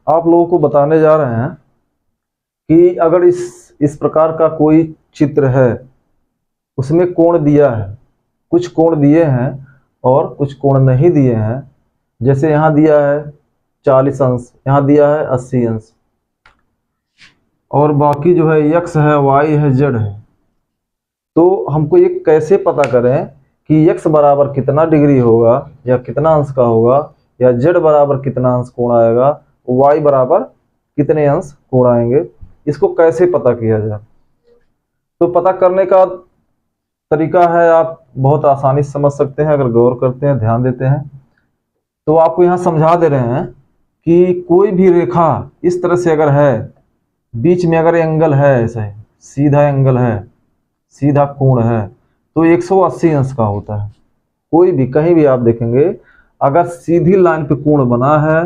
आप लोगों को बताने जा रहे हैं कि अगर इस प्रकार का कोई चित्र है, उसमें कोण दिया है, कुछ कोण दिए हैं और कुछ कोण नहीं दिए हैं। जैसे यहाँ दिया है 40 अंश, यहाँ दिया है 80 अंश, और बाकी जो है x है, y है, z है। तो हमको ये कैसे पता करें कि x बराबर कितना डिग्री होगा या कितना अंश का होगा, या z बराबर कितना अंश कोण आएगा, y बराबर कितने अंश कोण आएंगे, इसको कैसे पता किया जाए। तो पता करने का तरीका है, आप बहुत आसानी से समझ सकते हैं अगर गौर करते हैं, ध्यान देते हैं। तो आपको यहाँ समझा दे रहे हैं कि कोई भी रेखा इस तरह से अगर है, बीच में अगर एंगल है, ऐसा सीधा एंगल है, सीधा कोण है, तो 180 अंश का होता है। कोई भी कहीं भी आप देखेंगे, अगर सीधी लाइन पे कोण बना है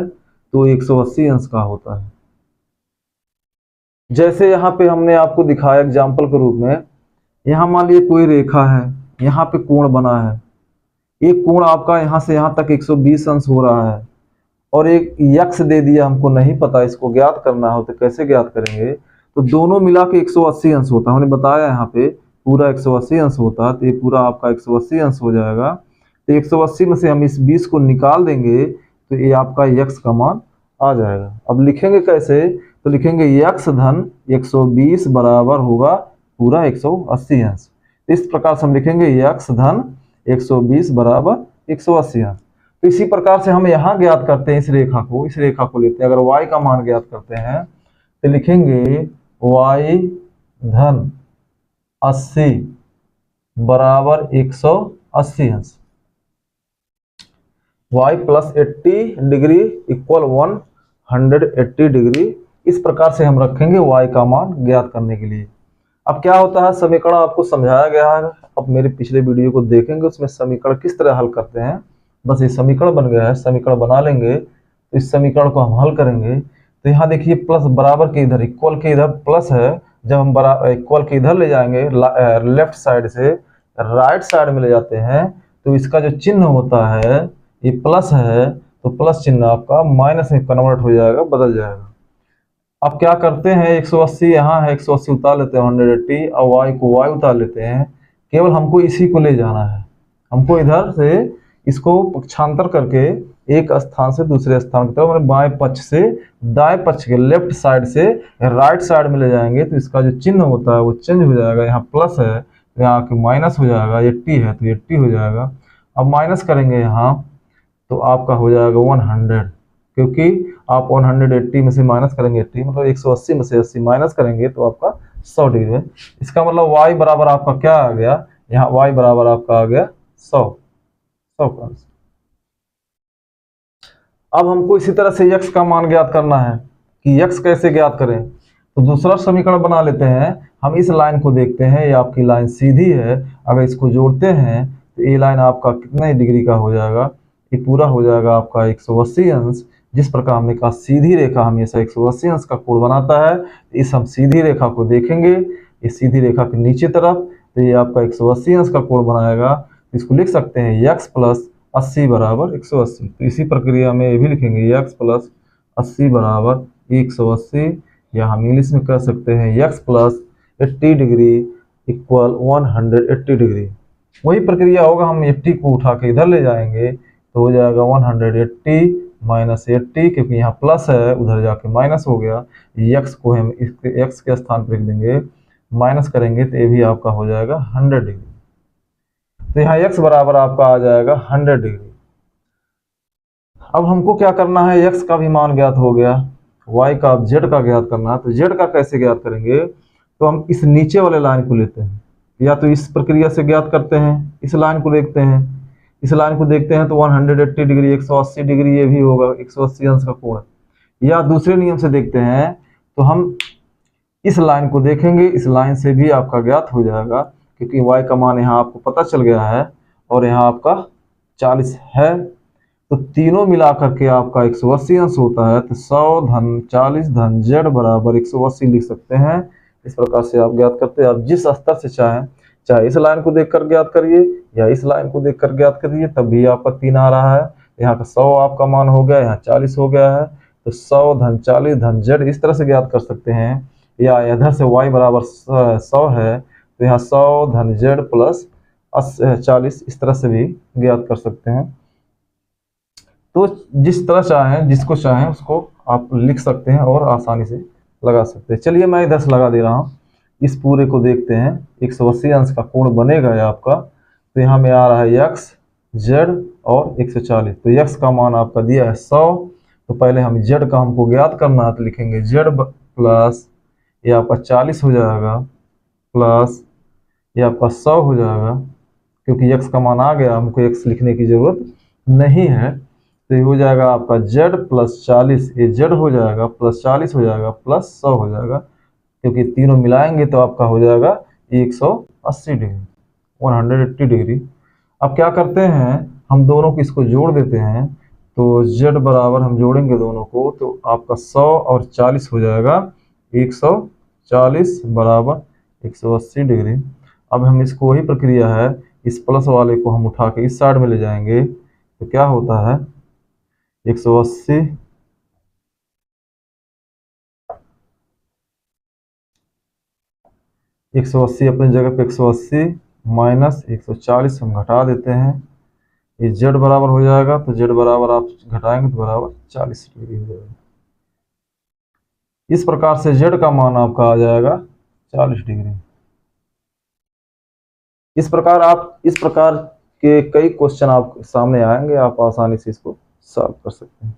तो 180 अंश का होता है। जैसे यहाँ पे हमने आपको दिखाया एग्जाम्पल के रूप में, यहाँ मान लीजिए कोई रेखा है, यहाँ पे कोण बना है, एक कोण आपका यहाँ से यहाँ तक 120 अंश हो रहा है, और एक यक्स दे दिया, हमको नहीं पता, इसको ज्ञात करना हो तो कैसे ज्ञात करेंगे। तो दोनों मिला के 180 अंश होता है, हमने बताया यहाँ पे पूरा 180 अंश होता है, तो ये पूरा आपका 180 अंश हो जाएगा। तो 180 में से हम इस 20 को निकाल देंगे तो ये आपका यक्स का मान आ जाएगा। अब लिखेंगे कैसे, तो लिखेंगे यक्स धन 120 बराबर होगा पूरा 180 अंश। इस प्रकार से हम लिखेंगे यक्स धन 120 बराबर 180 अंश। तो इसी प्रकार से हम यहाँ ज्ञात करते हैं, इस रेखा को लेते हैं। अगर y का मान ज्ञात करते हैं तो लिखेंगे y धन 80 बराबर 180 अंश, y plus 80 degree equal 180 degree. इस प्रकार से हम रखेंगे y का मान ज्ञात करने के लिए। अब क्या होता है, समीकरण आपको समझाया गया है, अब मेरे पिछले वीडियो को देखेंगे, उसमें समीकरण किस तरह हल करते हैं। बस ये समीकरण बन गया है, समीकरण बना लेंगे तो इस समीकरण को हम हल करेंगे। तो यहाँ देखिए प्लस बराबर के इधर, इक्वल के इधर प्लस है, जब हम इक्वल के इधर ले जाएंगे लेफ्ट साइड से राइट साइड में ले जाते हैं, तो इसका जो चिन्ह होता है ये प्लस है, तो प्लस चिन्ह आपका माइनस में कन्वर्ट हो जाएगा, बदल जाएगा। अब क्या करते हैं, 180 यहाँ है, 180 उतार लेते हैं 180, और y को y उतार लेते हैं। केवल हमको इसी को ले जाना है, हमको इधर से इसको पक्षांतर करके एक स्थान से दूसरे स्थान की तरफ, बाएं पक्ष से दाएं पक्ष के लेफ्ट साइड से राइट साइड में ले जाएंगे, तो इसका जो चिन्ह होता है वो चेंज हो जाएगा। यहाँ प्लस है तो यहाँ के माइनस हो जाएगा, 80 है तो 80 हो जाएगा। अब माइनस करेंगे यहाँ तो आपका हो जाएगा 100, क्योंकि आप 180 में से माइनस करेंगे 80, मतलब 180 में से 80 माइनस करेंगे तो आपका 100 डिग्री है। इसका मतलब y बराबर आपका क्या आ गया, यहाँ y बराबर आपका आ गया 100 का आंसर। अब हमको इसी तरह से x का मान ज्ञात करना है कि x कैसे ज्ञात करें। तो दूसरा समीकरण बना लेते हैं। हम इस लाइन को देखते हैं, ये आपकी लाइन सीधी है, अगर इसको जोड़ते हैं तो ये लाइन आपका कितने डिग्री का हो जाएगा, ये पूरा हो जाएगा आपका 180 अंश। जिस प्रकार हमने कहा सीधी रेखा हमेशा 180 अंश का कोण बनाता है, इस हम सीधी रेखा को देखेंगे, इस सीधी रेखा के नीचे तरफ, तो ये आपका 180 अंश का कोण बनाएगा। इसको लिख सकते हैं x प्लस 80 बराबर 180। तो इसी प्रक्रिया में ये भी लिखेंगे x प्लस 80 बराबर 180, या हम इंग्लिश में कह सकते हैं x plus 80 degree equal 180 degree. वही प्रक्रिया होगा, हम 80 को उठा के इधर ले जाएंगे तो हो जाएगा 180 माइनस 80, क्योंकि यहाँ प्लस है उधर जाके माइनस हो गया। x को हम x के स्थान पर लिख देंगे, माइनस करेंगे तो ये भी आपका हो जाएगा 100 डिग्री। तो यहाँ x बराबर आपका आ जाएगा 100 डिग्री। अब हमको क्या करना है, x का भी मान ज्ञात हो गया, y का अब z का ज्ञात करना है। तो z का कैसे ज्ञात करेंगे, तो हम इस नीचे वाले लाइन को लेते हैं, या तो इस प्रक्रिया से ज्ञात करते हैं, इस लाइन को देखते हैं, इस लाइन को देखते हैं तो 180 डिग्री 180 डिग्री ये भी होगा 180 अंश का कोण। या दूसरे नियम से देखते हैं तो हम इस लाइन को देखेंगे, इस लाइन से भी आपका ज्ञात हो जाएगा, क्योंकि y का मान यहाँ आपको पता चल गया है और यहाँ आपका 40 है, तो तीनों मिलाकर के आपका 180 अंश होता है। तो 100 धन 40 धन z बराबर 180 लिख सकते हैं। इस प्रकार से आप ज्ञात करते हैं। आप जिस स्तर से चाहें, चाहे इस लाइन को देखकर ज्ञात करिए या इस लाइन को देखकर ज्ञात करिए, तब भी आपका 3 आ रहा है। यहाँ का 100 आपका मान हो गया, यहाँ 40 हो गया है, तो 100 धन 40 धन z इस तरह से ज्ञात कर सकते हैं, या इधर से y बराबर 100 है तो यहाँ 100 धन z प्लस 40 इस तरह से भी ज्ञात कर सकते हैं। तो जिस तरह चाहें, जिसको चाहें उसको आप लिख सकते हैं और आसानी से लगा सकते हैं। चलिए मैं इधर से लगा दे रहा हूँ। इस पूरे को देखते हैं, 180 अंश का कोण बनेगा ये आपका। तो यहाँ में आ रहा है x, z और 140। तो x का मान आपका दिया है 100, तो पहले हम z का हमको ज्ञात करना है, तो लिखेंगे z प्लस ये आपका 40 हो जाएगा, प्लस ये आपका 100 हो जाएगा। क्योंकि x का मान आ गया, हमको x लिखने की जरूरत नहीं है। तो ये हो जाएगा आपका z प्लस 40, ये z हो जाएगा प्लस 40 हो जाएगा प्लस 100 हो जाएगा, क्योंकि तीनों मिलाएंगे तो आपका हो जाएगा 180 डिग्री, 180 डिग्री। अब क्या करते हैं, हम दोनों को इसको जोड़ देते हैं। तो z बराबर हम जोड़ेंगे दोनों को, तो आपका 100 और 40 हो जाएगा 140 बराबर 180 डिग्री। अब हम इसको वही प्रक्रिया है, इस प्लस वाले को हम उठा के इस साइड में ले जाएंगे, तो क्या होता है 180 अपनी जगह पे 180 माइनस 140 हम घटा देते हैं। ये z बराबर हो जाएगा, तो z बराबर आप घटाएंगे तो बराबर 40 डिग्री हो जाएगा। इस प्रकार से z का मान आपका आ जाएगा 40 डिग्री। इस प्रकार के कई क्वेश्चन आपके सामने आएंगे, आप आसानी से इसको सॉल्व कर सकते हैं।